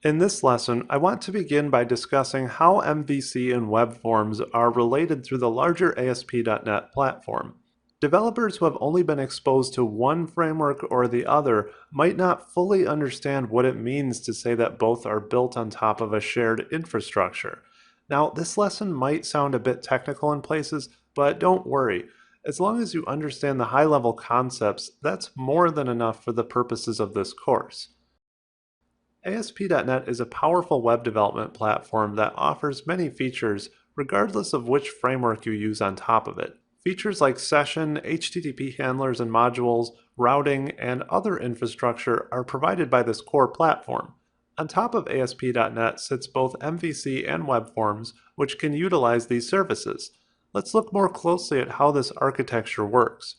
In this lesson, I want to begin by discussing how MVC and Web Forms are related through the larger ASP.NET platform. Developers who have only been exposed to one framework or the other might not fully understand what it means to say that both are built on top of a shared infrastructure. Now, this lesson might sound a bit technical in places, but don't worry. As long as you understand the high-level concepts, that's more than enough for the purposes of this course. ASP.NET is a powerful web development platform that offers many features regardless of which framework you use on top of it. Features like session, HTTP handlers and modules, routing, and other infrastructure are provided by this core platform. On top of ASP.NET sits both MVC and Web Forms, which can utilize these services. Let's look more closely at how this architecture works.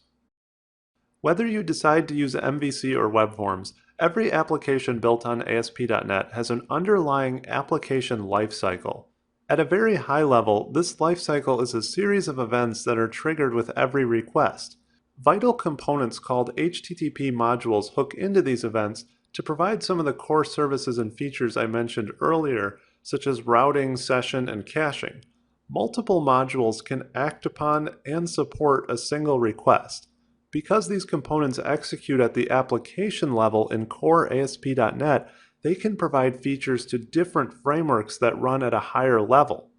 Whether you decide to use MVC or Web Forms, every application built on ASP.NET has an underlying application lifecycle. At a very high level, this lifecycle is a series of events that are triggered with every request. Vital components called HTTP modules hook into these events to provide some of the core services and features I mentioned earlier, such as routing, session, and caching. Multiple modules can act upon and support a single request. Because these components execute at the application level in core ASP.NET, they can provide features to different frameworks that run at a higher level.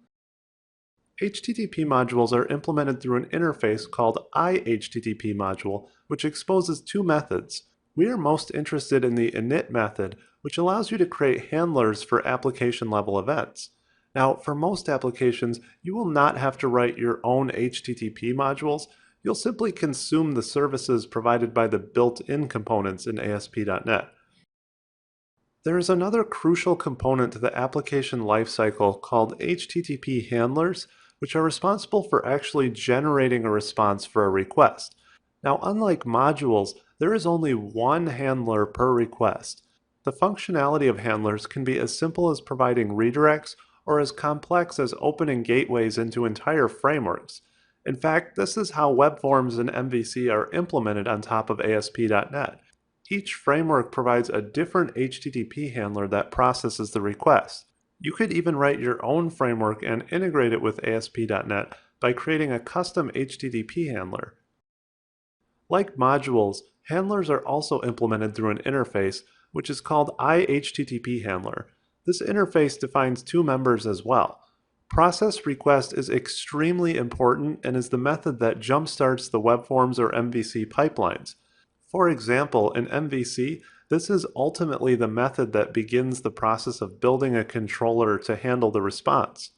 HTTP modules are implemented through an interface called iHTTP module, which exposes two methods. We are most interested in the init method, which allows you to create handlers for application-level events. Now, for most applications, you will not have to write your own HTTP modules. You'll simply consume the services provided by the built-in components in ASP.NET. There is another crucial component to the application lifecycle called HTTP handlers, which are responsible for actually generating a response for a request. Now, unlike modules, there is only one handler per request. The functionality of handlers can be as simple as providing redirects or as complex as opening gateways into entire frameworks. In fact, this is how Web Forms and MVC are implemented on top of ASP.NET. Each framework provides a different HTTP handler that processes the request. You could even write your own framework and integrate it with ASP.NET by creating a custom HTTP handler. Like modules, handlers are also implemented through an interface, which is called iHTTP handler. This interface defines two members as well. Process request is extremely important and is the method that jumpstarts the Web Forms or MVC pipelines. For example, in MVC, this is ultimately the method that begins the process of building a controller to handle the response.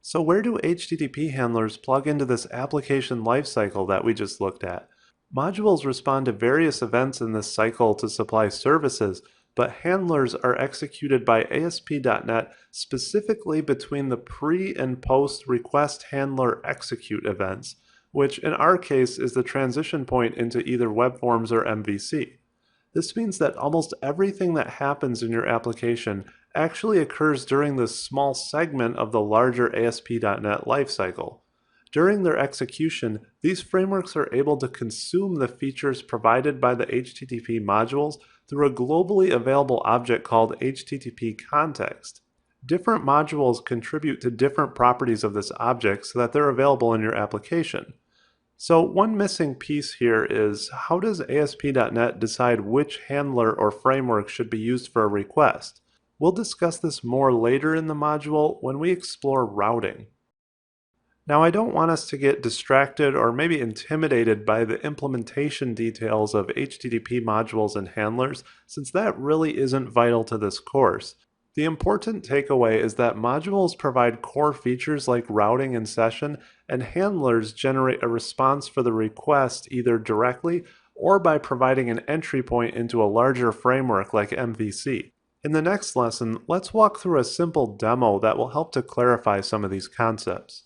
So where do HTTP handlers plug into this application lifecycle that we just looked at? Modules respond to various events in this cycle to supply services, but handlers are executed by ASP.NET specifically between the pre- and post-request handler execute events, which in our case is the transition point into either Web Forms or MVC. This means that almost everything that happens in your application actually occurs during this small segment of the larger ASP.NET lifecycle. During their execution, these frameworks are able to consume the features provided by the HTTP modules through a globally available object called HTTP context. Different modules contribute to different properties of this object so that they're available in your application. So one missing piece here is, how does ASP.NET decide which handler or framework should be used for a request? We'll discuss this more later in the module when we explore routing. Now, I don't want us to get distracted or maybe intimidated by the implementation details of HTTP modules and handlers, since that really isn't vital to this course. The important takeaway is that modules provide core features like routing and session, and handlers generate a response for the request either directly or by providing an entry point into a larger framework like MVC. In the next lesson, let's walk through a simple demo that will help to clarify some of these concepts.